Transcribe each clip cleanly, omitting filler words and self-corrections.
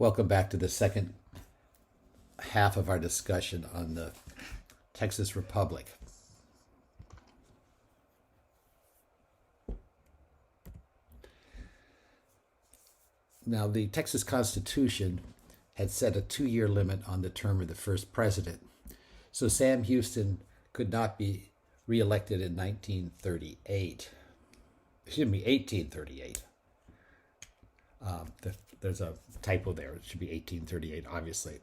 Welcome back to the second half of our discussion on the Texas Republic. Now, the Texas Constitution had set a 2-year limit on the term of the first president. So Sam Houston could not be reelected in 1838. There's a typo there. It should be 1838, obviously.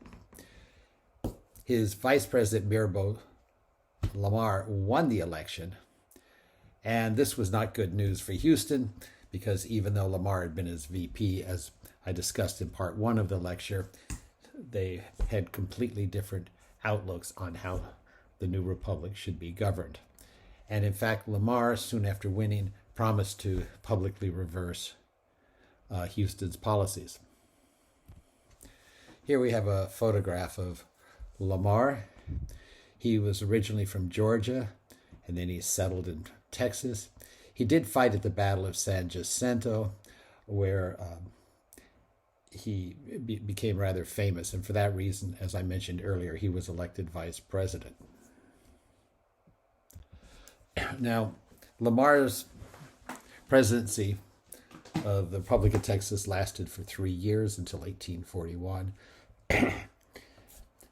His vice president, Lamar, won the election. And this was not good news for Houston, because even though Lamar had been his VP, as I discussed in part 1 of the lecture, they had completely different outlooks on how the new republic should be governed. And in fact, Lamar, soon after winning, promised to publicly reverse Houston's policies. Here we have a photograph of Lamar. He was originally from Georgia, and then he settled in Texas. He did fight at the Battle of San Jacinto, where he became rather famous, and for that reason, as I mentioned earlier, he was elected vice president. Now, Lamar's presidency of the Republic of Texas lasted for 3 years until 1841.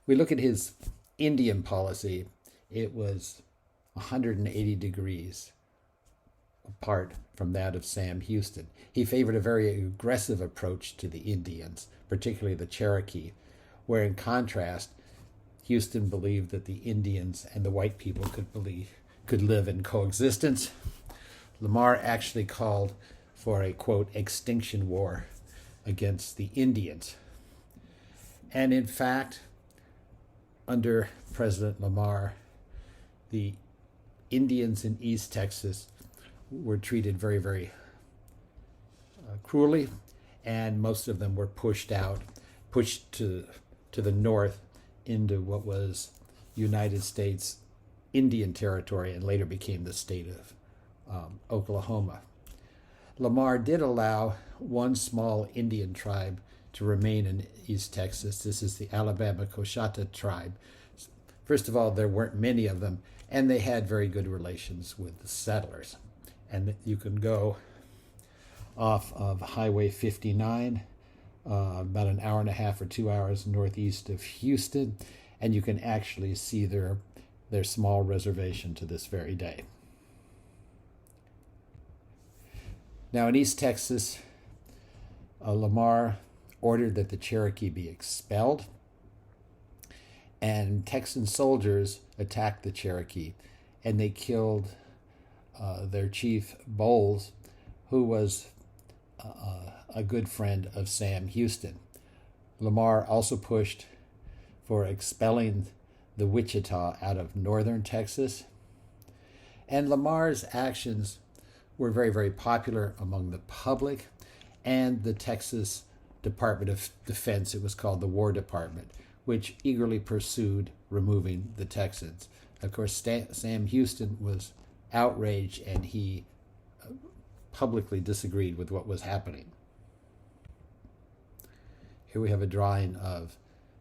We look at his Indian policy. It was 180 degrees apart from that of Sam Houston. He favored a very aggressive approach to the Indians, particularly the Cherokee, where in contrast, Houston believed that the Indians and the white people could live in coexistence. Lamar actually called for a, quote, extinction war against the Indians. And in fact, under President Lamar, the Indians in East Texas were treated very, very cruelly, and most of them were pushed to the north into what was United States Indian Territory and later became the state of Oklahoma. Lamar did allow one small Indian tribe to remain in East Texas. This is the Alabama Coshata tribe. First of all, there weren't many of them, and they had very good relations with the settlers. And you can go off of Highway 59, about an hour and a half or 2 hours northeast of Houston, and you can actually see their small reservation to this very day. Now, in East Texas, Lamar ordered that the Cherokee be expelled, and Texan soldiers attacked the Cherokee, and they killed their chief, Bowles, who was a good friend of Sam Houston. Lamar also pushed for expelling the Wichita out of northern Texas, and Lamar's actions were very, very popular among the public and the Texas Department of Defense. It was called the War Department, which eagerly pursued removing the Texans. Of course, Sam Houston was outraged, and he publicly disagreed with what was happening. Here we have a drawing of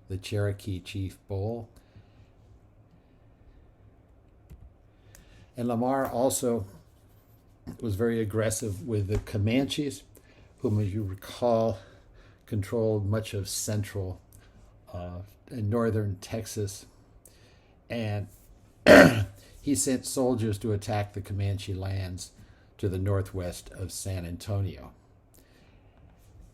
the Cherokee chief Bull. And Lamar also was very aggressive with the Comanches, whom, as you recall, controlled much of central and northern Texas. And he sent soldiers to attack the Comanche lands to the northwest of San Antonio.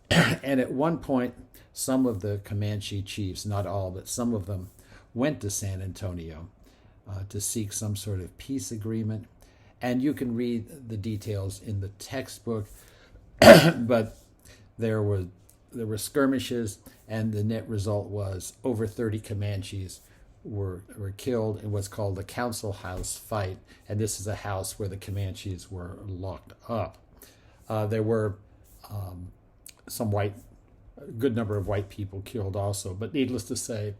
And at one point, some of the Comanche chiefs, not all, but some of them, went to San Antonio to seek some sort of peace agreement. And you can read the details in the textbook, but there were skirmishes, and the net result was over 30 Comanches were killed in what's called the Council House fight, and this is a house where the Comanches were locked up. There were a good number of white people killed also, but needless to say,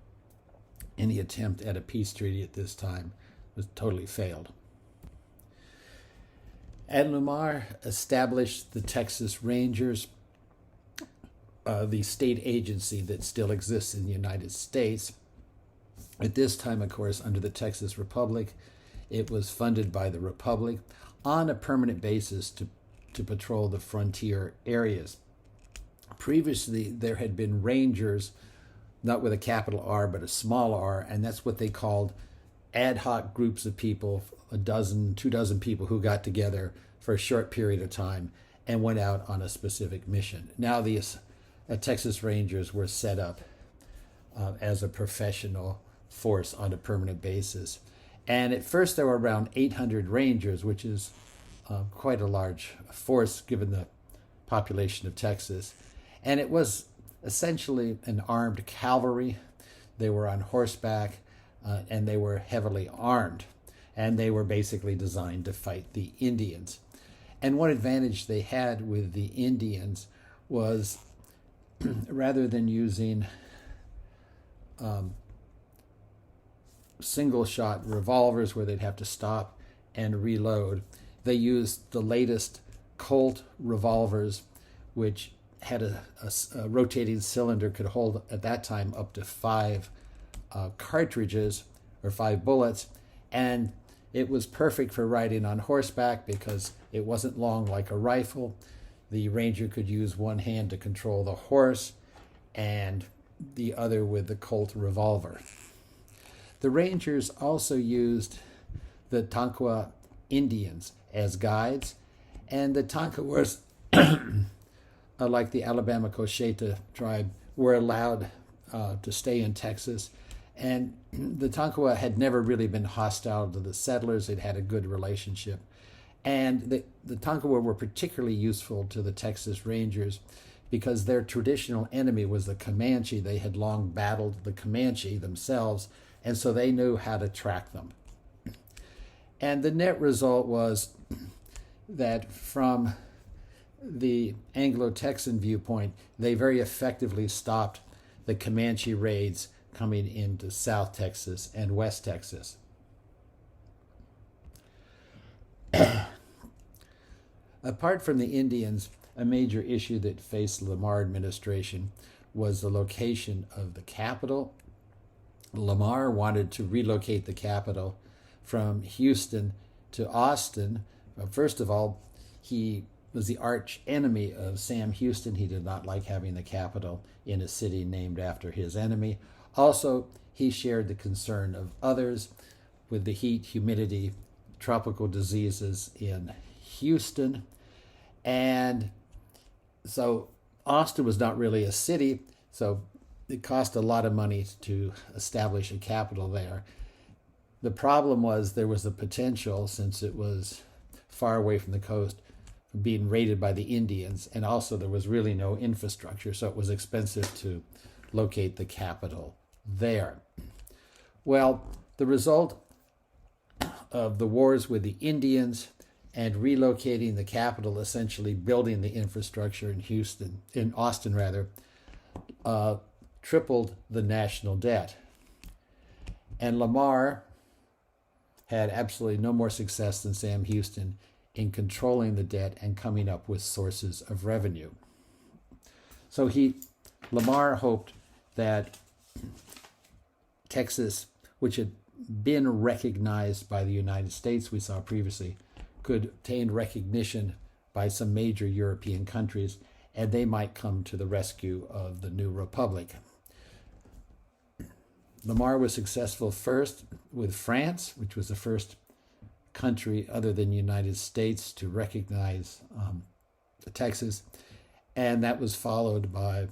any attempt at a peace treaty at this time was totally failed. And Lamar established the Texas Rangers, the state agency that still exists in the United States. At this time, of course, under the Texas Republic, it was funded by the Republic on a permanent basis to patrol the frontier areas. Previously, there had been rangers, not with a capital R, but a small r, and that's what they called ad hoc groups of people, a dozen, 2 dozen people who got together for a short period of time and went out on a specific mission. Now these Texas Rangers were set up as a professional force on a permanent basis. And at first there were around 800 Rangers, which is quite a large force given the population of Texas. And it was essentially an armed cavalry. They were on horseback and they were heavily armed. And they were basically designed to fight the Indians. And one advantage they had with the Indians was rather than using single-shot revolvers where they'd have to stop and reload, they used the latest Colt revolvers, which had a rotating cylinder, could hold at that time up to 5 cartridges or 5 bullets, and it was perfect for riding on horseback because it wasn't long like a rifle. The ranger could use one hand to control the horse and the other with the Colt revolver. The Rangers also used the Tonkawa Indians as guides, and the Tonkawas, like the Alabama Cocheta tribe, were allowed to stay in Texas. And the Tonkawa had never really been hostile to the settlers. They'd had a good relationship. And the Tonkawa were particularly useful to the Texas Rangers because their traditional enemy was the Comanche. They had long battled the Comanche themselves, and so they knew how to track them. And the net result was that from the Anglo-Texan viewpoint, they very effectively stopped the Comanche raids coming into South Texas and West Texas. Apart from the Indians, a major issue that faced the Lamar administration was the location of the capital. Lamar wanted to relocate the capital from Houston to Austin. First of all, he was the arch enemy of Sam Houston. He did not like having the capital in a city named after his enemy. Also, he shared the concern of others with the heat, humidity, tropical diseases in Houston. And so Austin was not really a city, so it cost a lot of money to establish a capital there. The problem was there was the potential, since it was far away from the coast, of being raided by the Indians, and also there was really no infrastructure, so it was expensive to locate the capital there. Well, the result of the wars with the Indians and relocating the capital, essentially building the infrastructure in Austin rather, tripled the national debt. And Lamar had absolutely no more success than Sam Houston in controlling the debt and coming up with sources of revenue. So Lamar hoped that Texas, which had been recognized by the United States, we saw previously, could obtain recognition by some major European countries, and they might come to the rescue of the new republic. Lamar was successful first with France, which was the first country other than the United States to recognize Texas, and that was followed by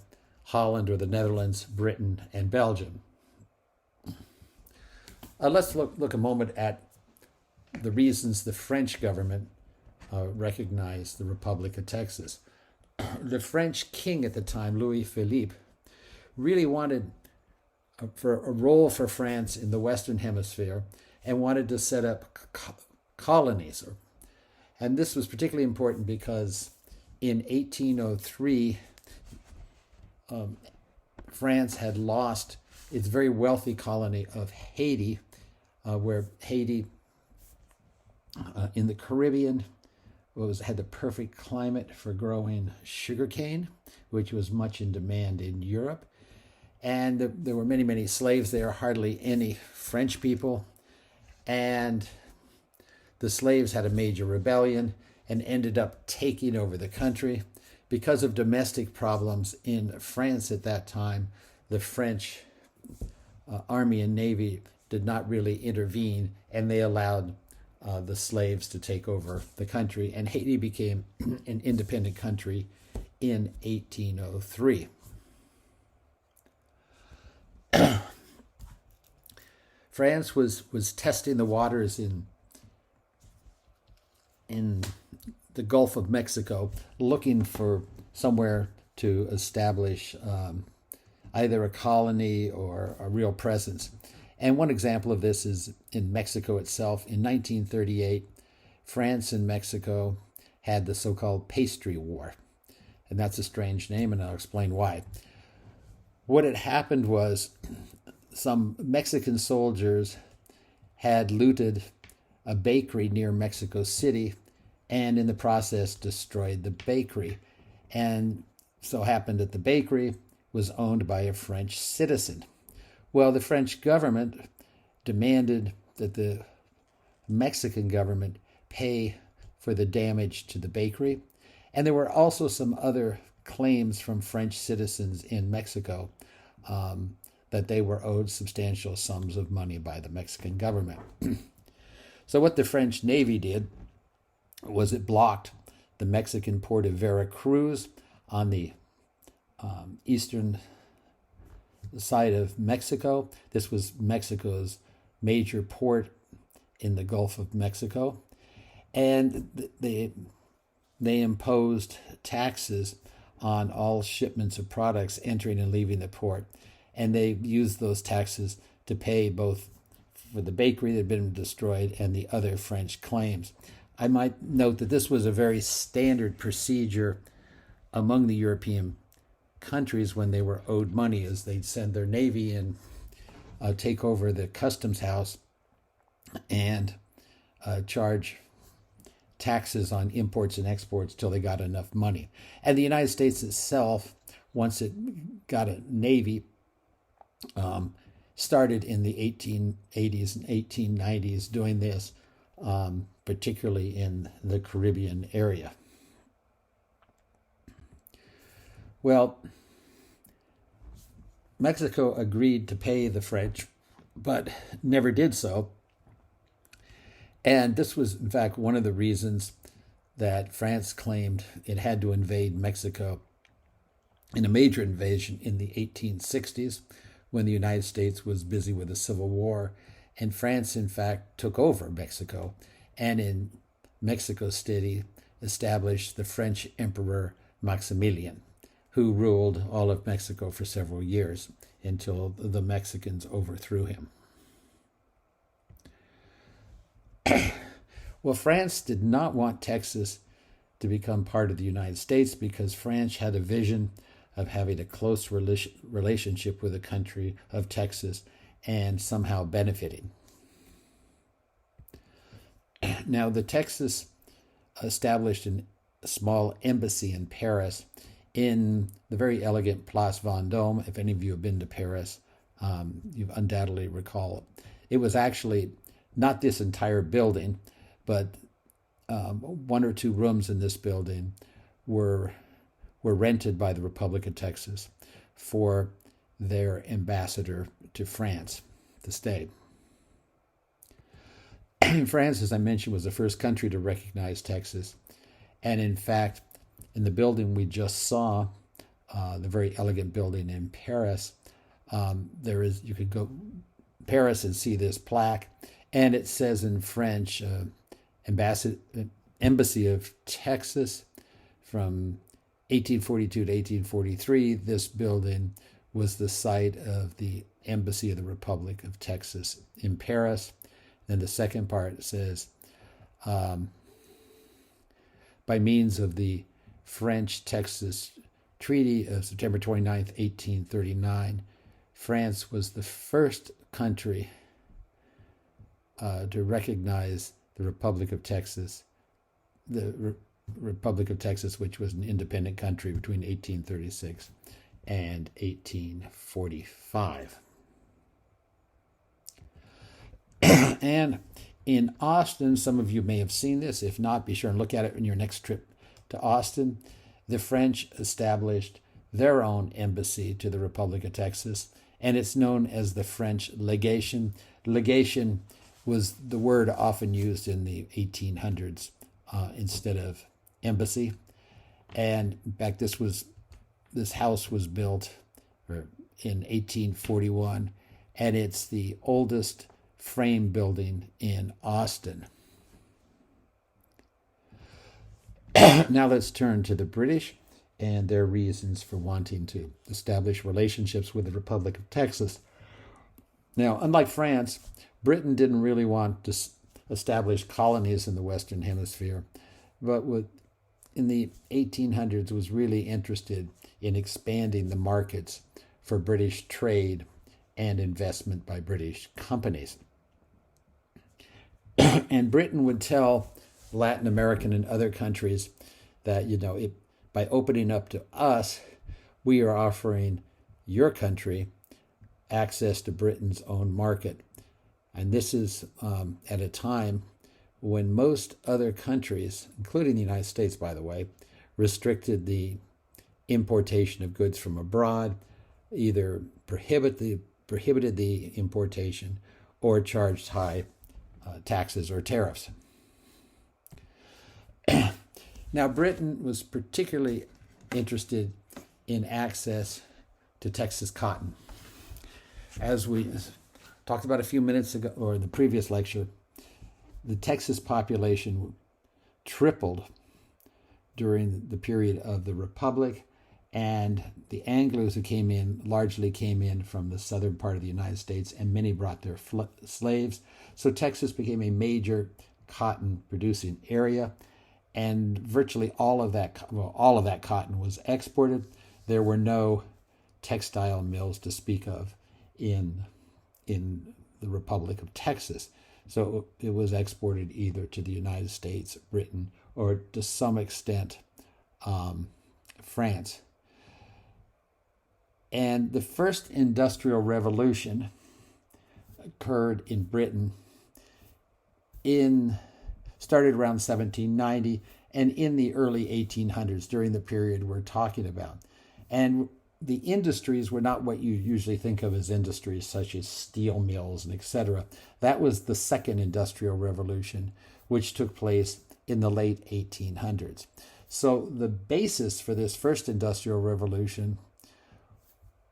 Holland or the Netherlands, Britain, and Belgium. Let's look a moment at the reasons the French government recognized the Republic of Texas. The French king at the time, Louis Philippe, really wanted for a role for France in the Western Hemisphere and wanted to set up colonies. And this was particularly important because in 1803, France had lost its very wealthy colony of Haiti, where Haiti in the Caribbean had the perfect climate for growing sugarcane, which was much in demand in Europe. And there were many, many slaves there, hardly any French people. And the slaves had a major rebellion and ended up taking over the country. Because of domestic problems in France at that time, the French army and navy did not really intervene, and they allowed the slaves to take over the country, and Haiti became an independent country in 1803. France was testing the waters in the Gulf of Mexico, looking for somewhere to establish either a colony or a real presence. And one example of this is in Mexico itself. In 1938, France and Mexico had the so-called Pastry War. And that's a strange name, and I'll explain why. What had happened was some Mexican soldiers had looted a bakery near Mexico City and in the process destroyed the bakery. And so happened that the bakery was owned by a French citizen. Well, the French government demanded that the Mexican government pay for the damage to the bakery. And there were also some other claims from French citizens in Mexico that they were owed substantial sums of money by the Mexican government. So what the French Navy did was it blocked the Mexican port of Veracruz on the eastern side of Mexico. This was Mexico's major port in the Gulf of Mexico. And they imposed taxes on all shipments of products entering and leaving the port. And they used those taxes to pay both for the bakery that had been destroyed and the other French claims. I might note that this was a very standard procedure among the European countries when they were owed money, as they'd send their navy and take over the customs house and charge taxes on imports and exports till they got enough money. And the United States itself, once it got a navy, started in the 1880s and 1890s doing this, particularly in the Caribbean area. Well, Mexico agreed to pay the French, but never did so. And this was, in fact, one of the reasons that France claimed it had to invade Mexico in a major invasion in the 1860s, when the United States was busy with a civil war. And France, in fact, took over Mexico, and in Mexico City established the French Emperor Maximilian, who ruled all of Mexico for several years until the Mexicans overthrew him. Well, France did not want Texas to become part of the United States because France had a vision of having a close relationship with the country of Texas and somehow benefiting. Now, the Texas established a small embassy in Paris in the very elegant Place Vendôme. If any of you have been to Paris, you undoubtedly recall it. It was actually not this entire building, but one or two rooms in this building were rented by the Republic of Texas for their ambassador to France to stay. France, as I mentioned, was the first country to recognize Texas. And in fact, in the building we just saw, the very elegant building in Paris, you could go to Paris and see this plaque, and it says in French, Embassy of Texas from 1842 to 1843. This building was the site of the Embassy of the Republic of Texas in Paris. Then the second part says, by means of the French-Texas Treaty of September 29th, 1839, France was the first country to recognize the Republic of Texas the Republic of Texas, which was an independent country between 1836 and 1845. And in Austin, some of you may have seen this. If not, be sure and look at it in your next trip to Austin. The French established their own embassy to the Republic of Texas, and it's known as the French legation. Legation was the word often used in the 1800s instead of embassy. And in fact, this house was built in 1841, and it's the oldest frame building in Austin. Now let's turn to the British and their reasons for wanting to establish relationships with the Republic of Texas. Now, unlike France, Britain didn't really want to establish colonies in the Western Hemisphere, but in the 1800s was really interested in expanding the markets for British trade and investment by British companies. And Britain would tell Latin American and other countries that, by opening up to us, we are offering your country access to Britain's own market. And this is at a time when most other countries, including the United States, by the way, restricted the importation of goods from abroad, either prohibited the importation or charged high taxes or tariffs. Now, Britain was particularly interested in access to Texas cotton. As we talked about a few minutes ago, or in the previous lecture, the Texas population tripled during the period of the Republic, and the Anglos who largely came in from the southern part of the United States, and many brought their slaves. So Texas became a major cotton producing area, and virtually all of that cotton was exported. There were no textile mills to speak of in the Republic of Texas. So it was exported either to the United States, Britain, or to some extent France. And the first industrial revolution occurred in Britain started around 1790 and in the early 1800s, during the period we're talking about. And the industries were not what you usually think of as industries, such as steel mills and etc. That was the second industrial revolution, which took place in the late 1800s. So the basis for this first industrial revolution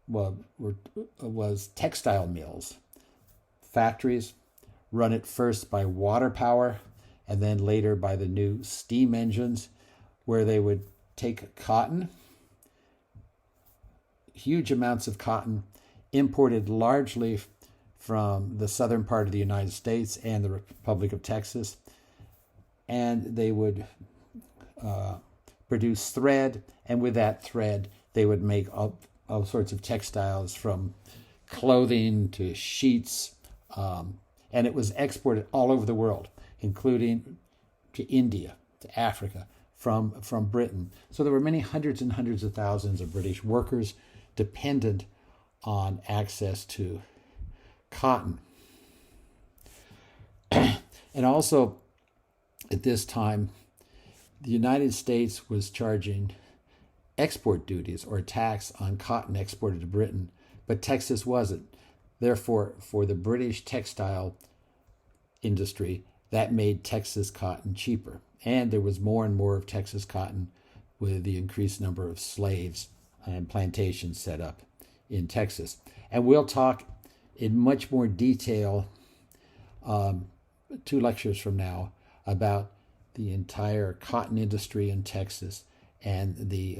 was textile mills, factories run at first by water power and then later by the new steam engines, where they would take cotton, huge amounts of cotton, imported largely from the southern part of the United States and the Republic of Texas, and they would produce thread, and with that thread they would make all sorts of textiles, from clothing to sheets, and it was exported all over the world, including to India, to Africa, from Britain. So there were many hundreds and hundreds of thousands of British workers dependent on access to cotton. And also, at this time, the United States was charging export duties or tax on cotton exported to Britain, but Texas wasn't. Therefore, for the British textile industry, that made Texas cotton cheaper. And there was more and more of Texas cotton with the increased number of slaves and plantations set up in Texas. And we'll talk in much more detail 2 lectures from now about the entire cotton industry in Texas and the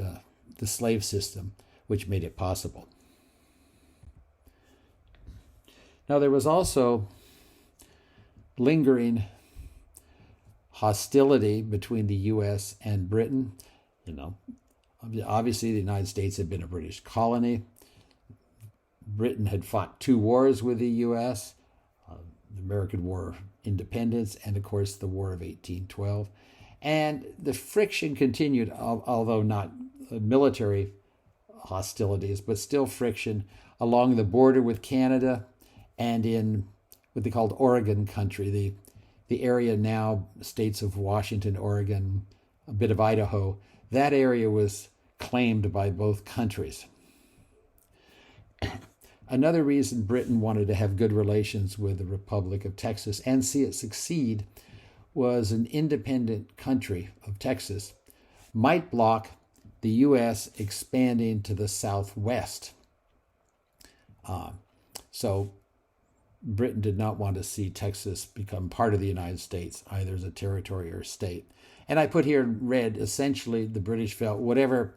slave system, which made it possible. Now, there was also lingering hostility between the U.S. and Britain. Obviously, the United States had been a British colony. Britain had fought 2 wars with the U.S., the American War of Independence and, of course, the War of 1812. And the friction continued, although not military hostilities, but still friction along the border with Canada and in what they called Oregon country, the area now states of Washington, Oregon, a bit of Idaho. That area was claimed by both countries. Another reason Britain wanted to have good relations with the Republic of Texas and see it succeed was an independent country of Texas might block the U.S. expanding to the southwest. So Britain did not want to see Texas become part of the United States, either as a territory or a state. And I put here in red, essentially, the British felt whatever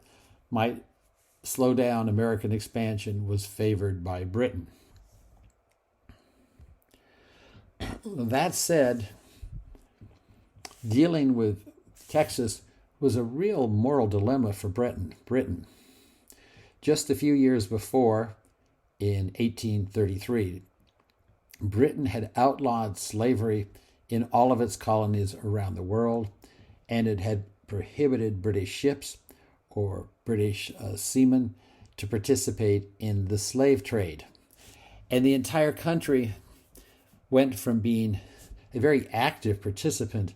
might slow down American expansion was favored by Britain. That said, dealing with Texas was a real moral dilemma for Britain. Just a few years before, in 1833, Britain had outlawed slavery in all of its colonies around the world, and it had prohibited British ships or British seamen to participate in the slave trade. And the entire country went from being a very active participant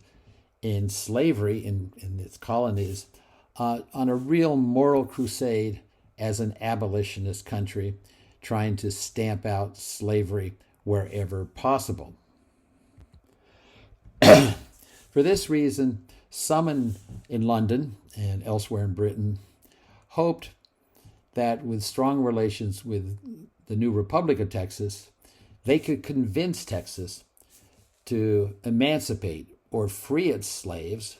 in slavery in its colonies on a real moral crusade as an abolitionist country, trying to stamp out slavery wherever possible. For this reason, some in London and elsewhere in Britain hoped that with strong relations with the new Republic of Texas, they could convince Texas to emancipate or free its slaves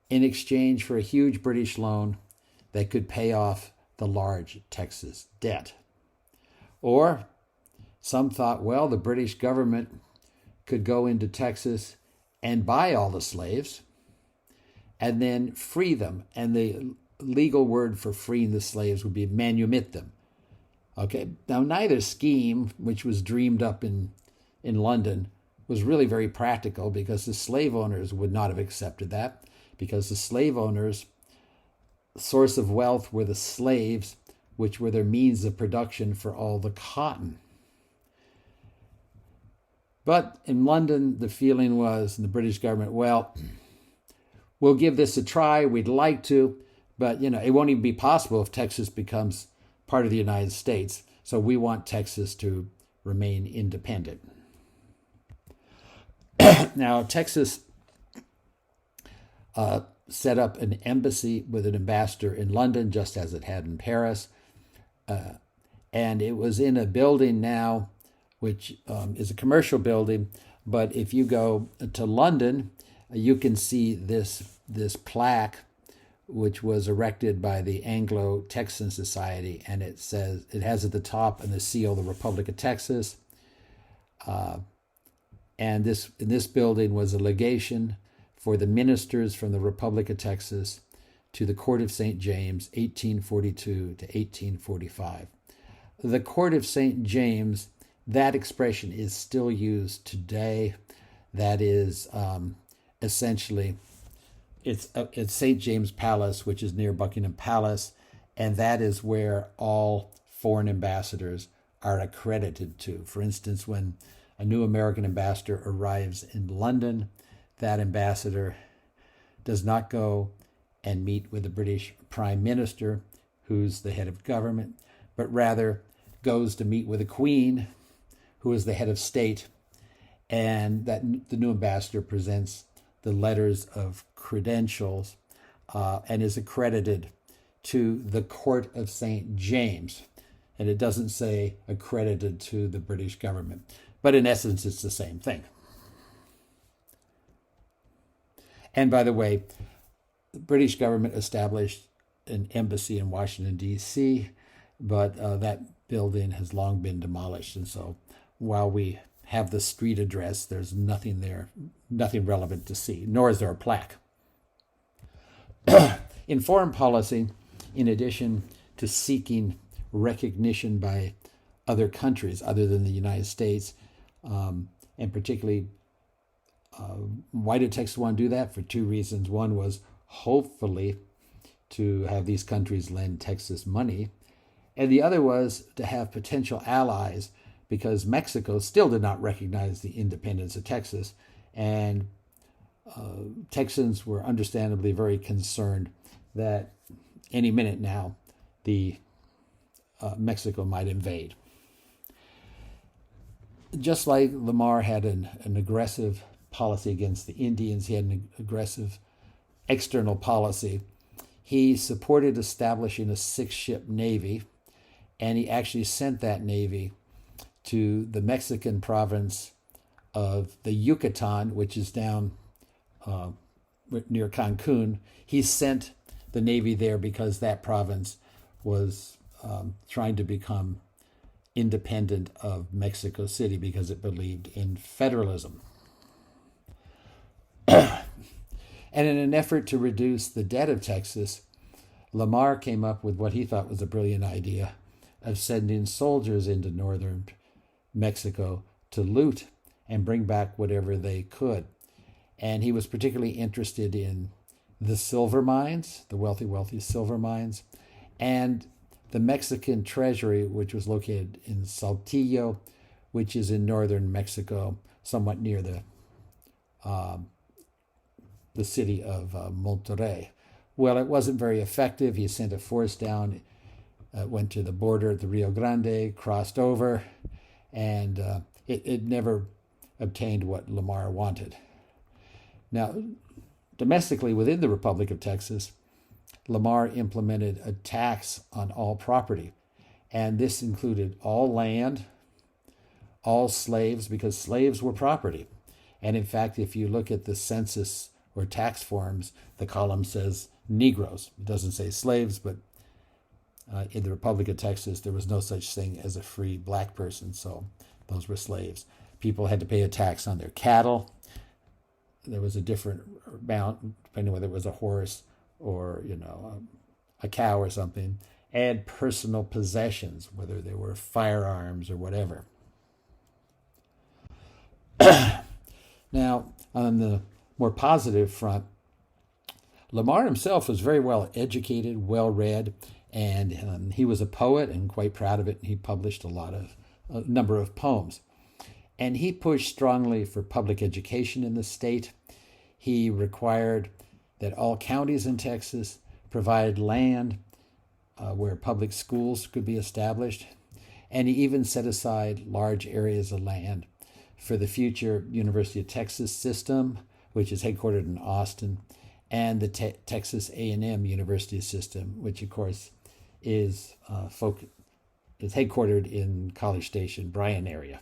in exchange for a huge British loan that could pay off the large Texas debt. Or some thought, well, the British government could go into Texas and buy all the slaves and then free them. And the legal word for freeing the slaves would be manumit them. Okay, now neither scheme, which was dreamed up in London, was really very practical, because the slave owners would not have accepted that, because the slave owners' source of wealth were the slaves, which were their means of production for all the cotton. But in London, the feeling was, in the British government, well, we'll give this a try, we'd like to, but it won't even be possible if Texas becomes part of the United States, so we want Texas to remain independent. Now, Texas set up an embassy with an ambassador in London, just as it had in Paris. And it was in a building now, which is a commercial building. But if you go to London, you can see this plaque, which was erected by the Anglo-Texan Society. And it has at the top the seal, the Republic of Texas. And in this building was a legation for the ministers from the Republic of Texas to the Court of St. James, 1842 to 1845. The Court of St. James, that expression is still used today. That is essentially, it's St. James Palace, which is near Buckingham Palace, and that is where all foreign ambassadors are accredited to. For instance, when a new American ambassador arrives in London, that ambassador does not go and meet with the British Prime Minister, who's the head of government, but rather goes to meet with the Queen, who is the head of state, and that the new ambassador presents the letters of credentials and is accredited to the Court of St. James. And it doesn't say accredited to the British government. But in essence, it's the same thing. And by the way, the British government established an embassy in Washington, D.C., but that building has long been demolished. And so while we have the street address, there's nothing there, nothing relevant to see, nor is there a plaque. In foreign policy, in addition to seeking recognition by other countries other than the United States, and particularly Why did Texas want to do that? For two reasons. One was hopefully to have these countries lend Texas money, and the other was to have potential allies, because Mexico still did not recognize the independence of Texas, and Texans were understandably very concerned that any minute now the Mexico might invade. Just like Lamar had an aggressive policy against the Indians, he had an aggressive external policy. He supported establishing a 6-ship navy, and he actually sent that navy to the Mexican province of the Yucatan, which is down near Cancun. He sent the navy there because that province was trying to become independent of Mexico City because it believed in federalism. And in an effort to reduce the debt of Texas, Lamar came up with what he thought was a brilliant idea of sending soldiers into northern Mexico to loot and bring back whatever they could. And he was particularly interested in the silver mines, the wealthy silver mines, and the Mexican treasury, which was located in Saltillo, which is in northern Mexico, somewhat near the city of Monterrey. Well, it wasn't very effective. He sent a force down, went to the border at the Rio Grande, crossed over, and it never obtained what Lamar wanted. Now, domestically within the Republic of Texas, Lamar implemented a tax on all property, and this included all land, all slaves, because slaves were property. And in fact, if you look at the census or tax forms, the column says Negroes. It doesn't say slaves, but in the Republic of Texas, there was no such thing as a free black person, so those were slaves. People had to pay a tax on their cattle. There was a different amount, depending whether it was a horse or, a cow or something, and personal possessions, whether they were firearms or whatever. Now, on the more positive front, Lamar himself was very well educated, well read, and he was a poet and quite proud of it. He published a number of poems. And he pushed strongly for public education in the state. He required that all counties in Texas provide land where public schools could be established. And he even set aside large areas of land for the future University of Texas system, which is headquartered in Austin, and the Texas A&M University system, which of course is headquartered in College Station, Bryan area.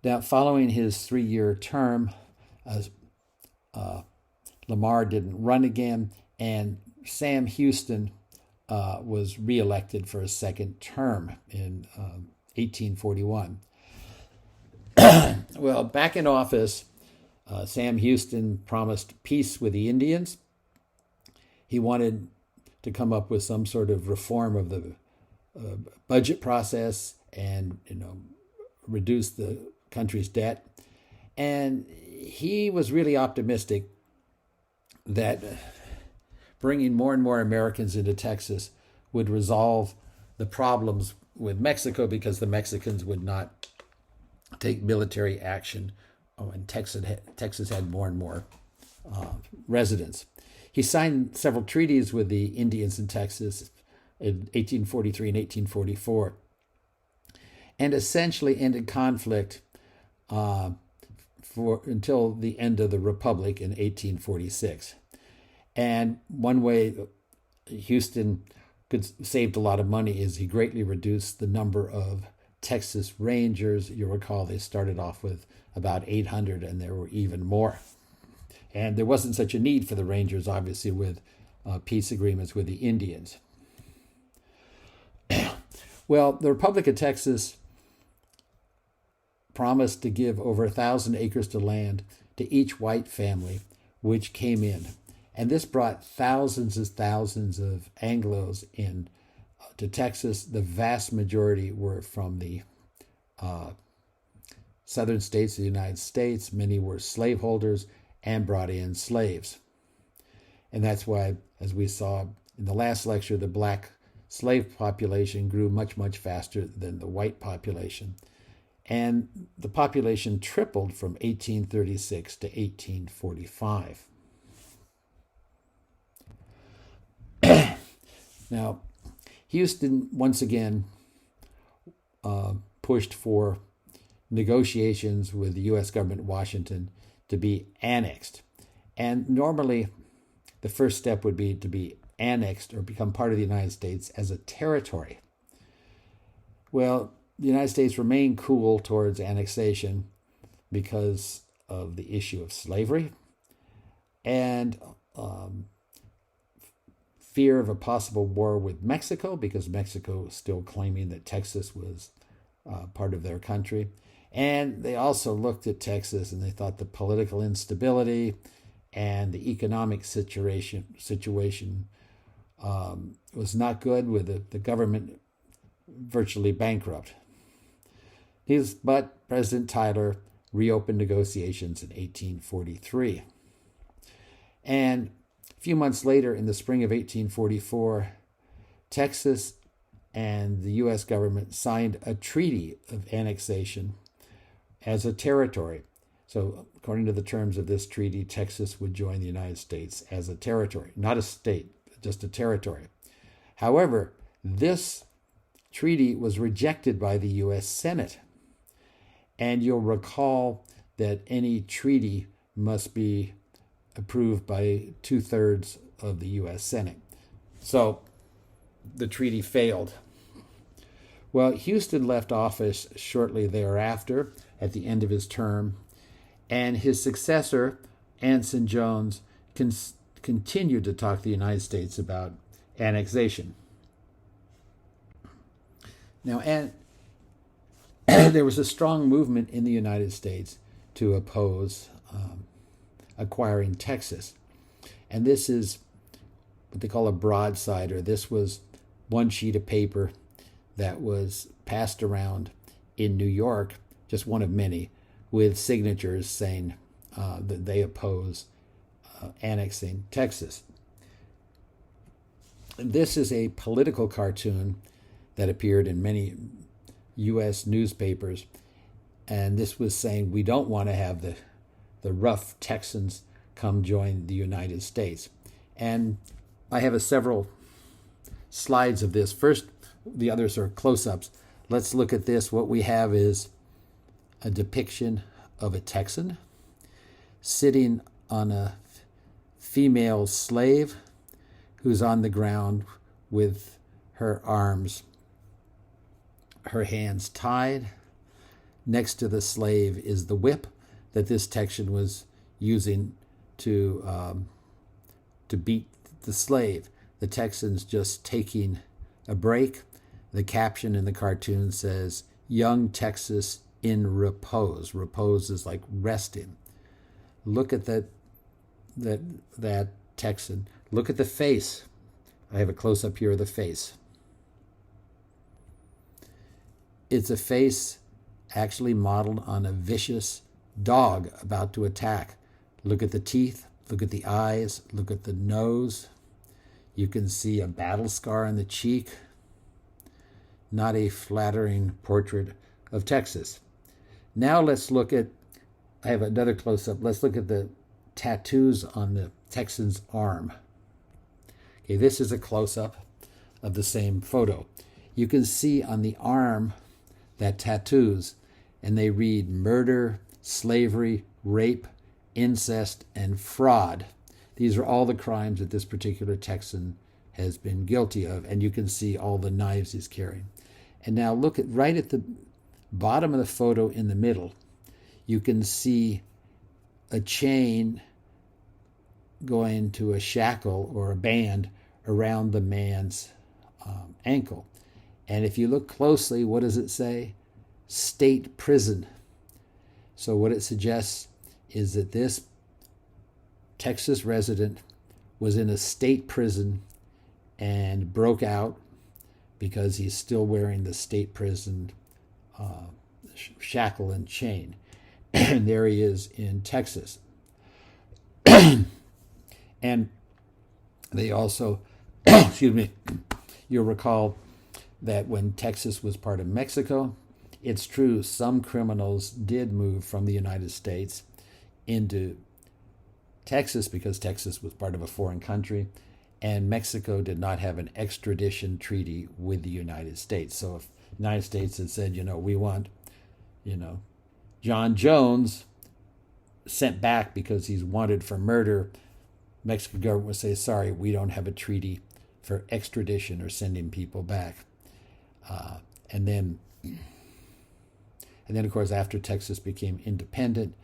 Now, following his 3-year term, Lamar didn't run again, and Sam Houston was reelected for a second term in 1841. Well, back in office, Sam Houston promised peace with the Indians. He wanted to come up with some sort of reform of the budget process and, reduce the country's debt. And he was really optimistic that bringing more and more Americans into Texas would resolve the problems with Mexico, because the Mexicans would not take military action when Texas had more and more residents. He signed several treaties with the Indians in Texas in 1843 and 1844, and essentially ended conflict until the end of the Republic in 1846. And one way Houston saved a lot of money is he greatly reduced the number of Texas Rangers. You'll recall they started off with about 800, and there were even more. And there wasn't such a need for the Rangers, obviously, with peace agreements with the Indians. Well, the Republic of Texas promised to give over 1,000 acres of land to each white family which came in. And this brought thousands and thousands of Anglos in to Texas. The vast majority were from the southern states of the United States. Many were slaveholders and brought in slaves. And that's why, as we saw in the last lecture, the black slave population grew much, much faster than the white population. And the population tripled from 1836 to 1845. Now, Houston once again pushed for negotiations with the U.S. government in Washington to be annexed. And normally, the first step would be to be annexed or become part of the United States as a territory. Well, the United States remained cool towards annexation because of the issue of slavery and fear of a possible war with Mexico, because Mexico was still claiming that Texas was part of their country. And they also looked at Texas and they thought the political instability and the economic situation was not good, with the government virtually bankrupt. But President Tyler reopened negotiations in 1843. And a few months later, in the spring of 1844, Texas and the U.S. government signed a treaty of annexation as a territory. So according to the terms of this treaty, Texas would join the United States as a territory, not a state, just a territory. However, this treaty was rejected by the U.S. Senate. And you'll recall that any treaty must be approved by 2/3 of the U.S. Senate. So the treaty failed. Well, Houston left office shortly thereafter, at the end of his term, and his successor, Anson Jones, continued to talk to the United States about annexation. Now, there was a strong movement in the United States to oppose acquiring Texas. And this is what they call a broadside, or this was one sheet of paper that was passed around in New York, just one of many, with signatures saying that they oppose annexing Texas. This is a political cartoon that appeared in many U.S. newspapers, and this was saying we don't want to have the rough Texans come join the United States. And I have several slides of this. First, the others are close-ups. Let's look at this. What we have is a depiction of a Texan sitting on a female slave who's on the ground with her hands tied. Next to the slave is the whip that this Texan was using to beat the slave. The Texan's just taking a break. The caption in the cartoon says, "Young Texas in repose." Repose is like resting. Look at that Texan. Look at the face. I have a close-up here of the face. It's a face actually modeled on a vicious dog about to attack. Look at the teeth, look at the eyes, look at the nose. You can see a battle scar on the cheek. Not a flattering portrait of Texas. Now let's look at, I have another close-up. Let's look at the tattoos on the Texan's arm. Okay, this is a close-up of the same photo. You can see on the arm that tattoos, and they read murder, slavery, rape, incest, and fraud. These are all the crimes that this particular Texan has been guilty of, and you can see all the knives he's carrying. And now look at right at the bottom of the photo in the middle, you can see a chain going to a shackle or a band around the man's ankle. And if you look closely, what does it say? State prison. So what it suggests is that this Texas resident was in a state prison and broke out because he's still wearing the state prison shackle and chain. And there he is in Texas. And they also, excuse me, you'll recall that when Texas was part of Mexico, it's true some criminals did move from the United States into Texas because Texas was part of a foreign country, and Mexico did not have an extradition treaty with the United States. So if the United States had said, we want, John Jones sent back because he's wanted for murder, Mexican government would say, sorry, we don't have a treaty for extradition or sending people back. And then, of course, after Texas became independent,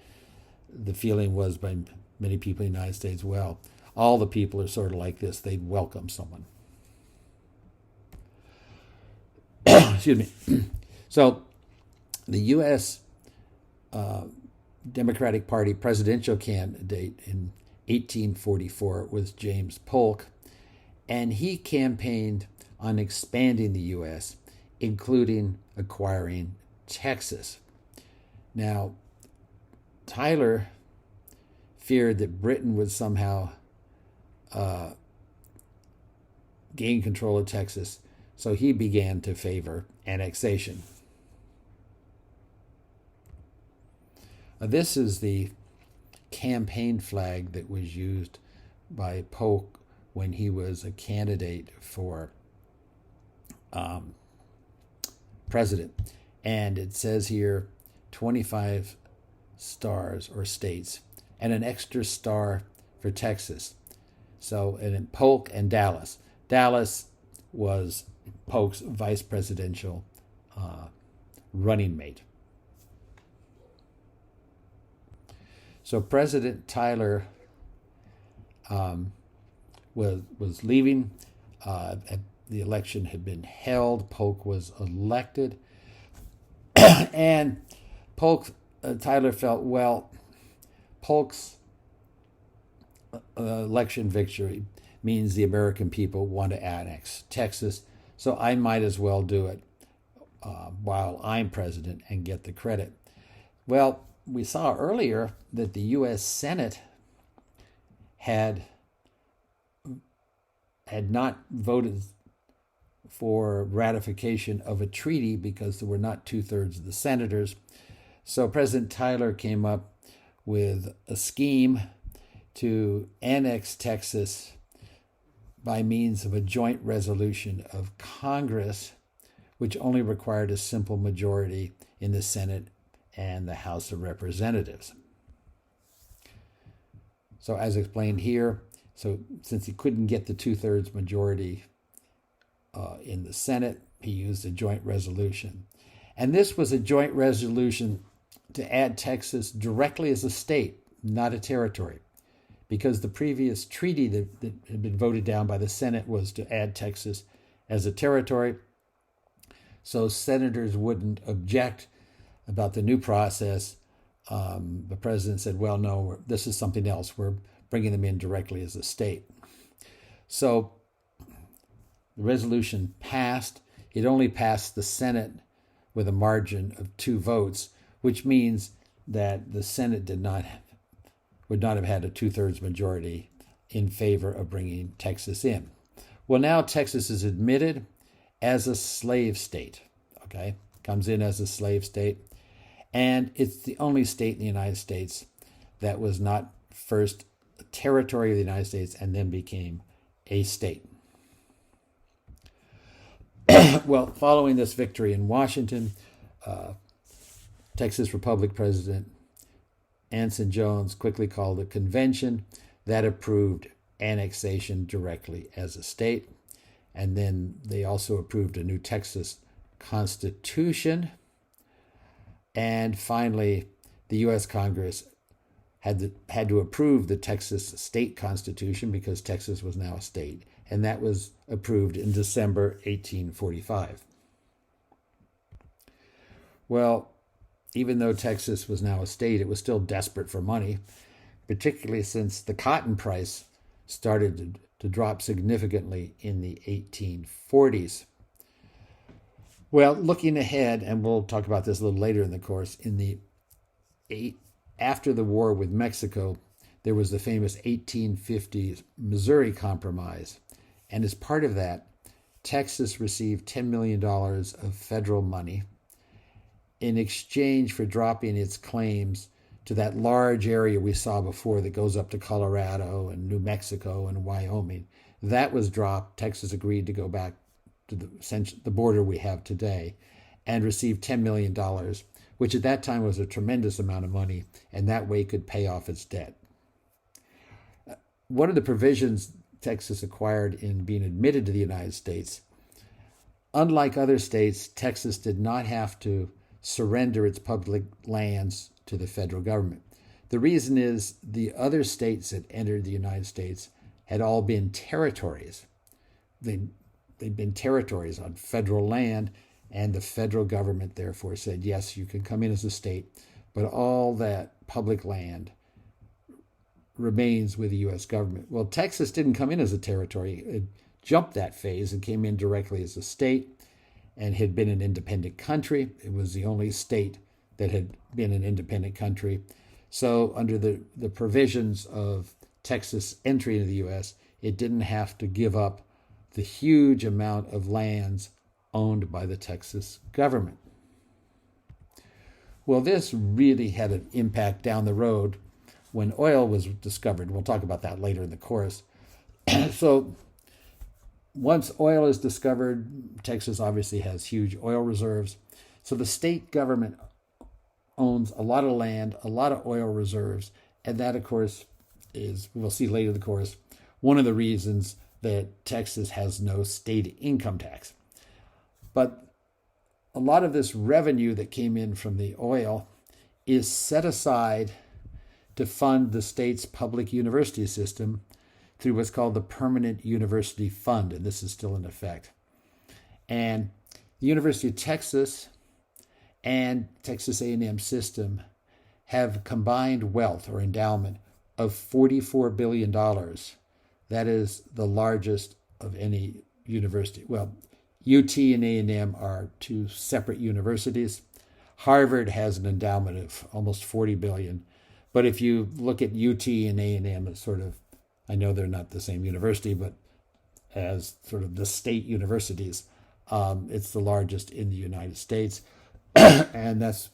the feeling was by many people in the United States, well, all the people are sort of like this. They'd welcome someone. Excuse me. So the U.S. Democratic Party presidential candidate in 1844 was James Polk, and he campaigned on expanding the U.S., including acquiring Texas. Now, Tyler feared that Britain would somehow gain control of Texas, so he began to favor annexation. This is the campaign flag that was used by Polk when he was a candidate for president. And it says here 25 stars or states and an extra star for Texas. So, and in Polk and Dallas. Dallas was Polk's vice presidential running mate. So President Tyler was leaving. The election had been held. Polk was elected. And Tyler felt, well, Polk's election victory means the American people want to annex Texas, so I might as well do it while I'm president and get the credit. Well, we saw earlier that the U.S. Senate had not voted for ratification of a treaty because there were not 2/3 of the senators. So President Tyler came up with a scheme to annex Texas by means of a joint resolution of Congress, which only required a simple majority in the Senate and the House of Representatives. So as explained here, so since he couldn't get the 2/3 majority in the Senate, he used a joint resolution. And this was a joint resolution to add Texas directly as a state, not a territory, because the previous treaty that had been voted down by the Senate was to add Texas as a territory. So senators wouldn't object about the new process. The president said, well, no, this is something else. We're bringing them in directly as a state. So the resolution passed. It only passed the Senate with a margin of 2 votes, which means that the Senate would not have had a 2/3 majority in favor of bringing Texas in. Well, now Texas is admitted as a slave state, okay? Comes in as a slave state. And it's the only state in the United States that was not first a territory of the United States and then became a state. Well, following this victory in Washington, Texas Republic President Anson Jones quickly called a convention that approved annexation directly as a state. And then they also approved a new Texas Constitution. And finally, the U.S. Congress had to approve the Texas state constitution because Texas was now a state. And that was approved in December 1845. Well, even though Texas was now a state, it was still desperate for money, particularly since the cotton price started to drop significantly in the 1840s. Well, looking ahead, and we'll talk about this a little later in the course, after the war with Mexico, there was the famous 1850 Missouri Compromise. And as part of that, Texas received $10 million of federal money in exchange for dropping its claims to that large area we saw before that goes up to Colorado and New Mexico and Wyoming. That was dropped. Texas agreed to go back to the border we have today and received $10 million, which at that time was a tremendous amount of money, and that way could pay off its debt. One of the provisions Texas acquired in being admitted to the United States, unlike other states, Texas did not have to surrender its public lands to the federal government. The reason is the other states that entered the United States had all been territories. They'd been territories on federal land, and the federal government therefore said, yes, you can come in as a state, but all that public land remains with the U.S. government. Well, Texas didn't come in as a territory. It jumped that phase and came in directly as a state and had been an independent country. It was the only state that had been an independent country. So under the provisions of Texas entry into the U.S., it didn't have to give up the huge amount of lands owned by the Texas government. Well, this really had an impact down the road when oil was discovered. We'll talk about that later in the course. So once oil is discovered, Texas obviously has huge oil reserves. So the state government owns a lot of land, a lot of oil reserves, and that, of course, is, we'll see later in the course, one of the reasons that Texas has no state income tax. But a lot of this revenue that came in from the oil is set aside to fund the state's public university system through what's called the Permanent University Fund, and this is still in effect. And the University of Texas and Texas A&M system have combined wealth or endowment of $44 billion. That is the largest of any university. Well, UT and A&M are two separate universities. Harvard has an endowment of almost $40 billion. But if you look at UT and A&M as sort of, I know they're not the same university, but as sort of the state universities, it's the largest in the United States. And that's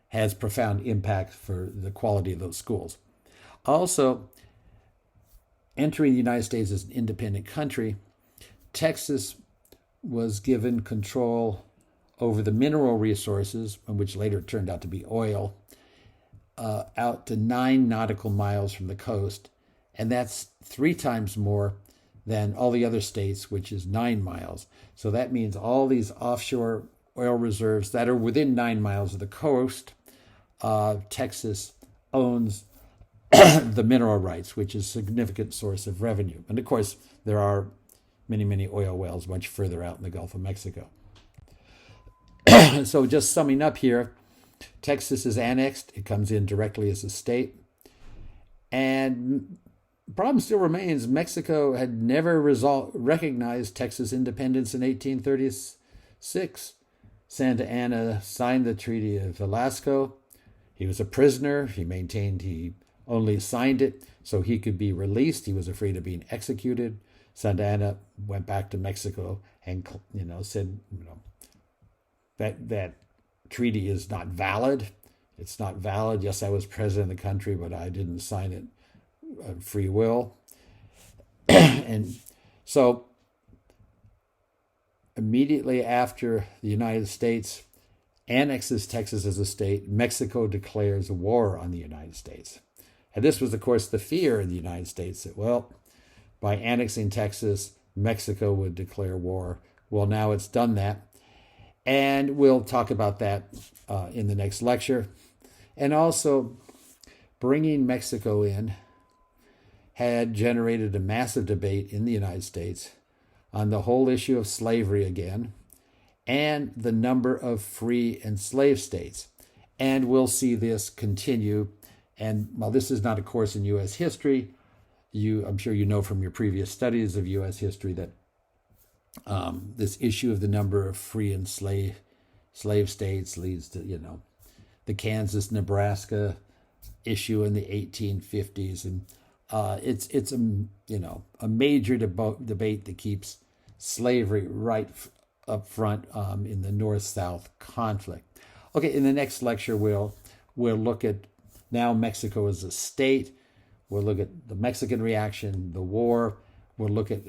has profound impact for the quality of those schools. Also, entering the United States as an independent country, Texas was given control over the mineral resources, which later turned out to be oil, out to 9 nautical miles from the coast. And that's 3 times more than all the other states, which is 9 miles. So that means all these offshore oil reserves that are within 9 miles of the coast, Texas owns the mineral rights, which is a significant source of revenue. And of course, there are many, many oil wells much further out in the Gulf of Mexico. So just summing up here, Texas is annexed. It comes in directly as a state. And the problem still remains. Mexico had never recognized Texas independence in 1836. Santa Anna signed the Treaty of Velasco. He was a prisoner. He maintained he only signed it so he could be released. He was afraid of being executed. Santa Anna went back to Mexico and said, that treaty is not valid. It's not valid. Yes, I was president of the country, but I didn't sign it of free will. And so immediately after the United States annexes Texas as a state, Mexico declares war on the United States. And this was, of course, the fear in the United States that, well, by annexing Texas, Mexico would declare war. Well, now it's done that. And we'll talk about that in the next lecture. And also, bringing Mexico in had generated a massive debate in the United States on the whole issue of slavery again and the number of free and slave states. And we'll see this continue. And while this is not a course in U.S. history, I'm sure you know from your previous studies of U.S. history that This issue of the number of free and slave states leads to, the Kansas-Nebraska issue in the 1850s, and it's a major debate that keeps slavery right up front in the North-South conflict. Okay, in the next lecture we'll look at now Mexico as a state. We'll look at the Mexican reaction, the war. We'll look at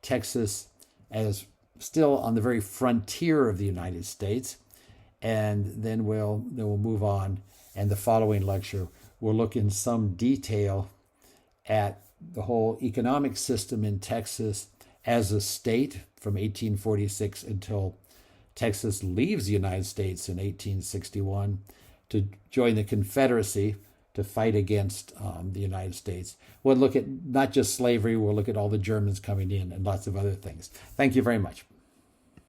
Texas as still on the very frontier of the United States, and then we'll move on. And the following lecture, we'll look in some detail at the whole economic system in Texas as a state from 1846 until Texas leaves the United States in 1861 to join the Confederacy to fight against the United States. We'll look at not just slavery, we'll look at all the Germans coming in and lots of other things. Thank you very much.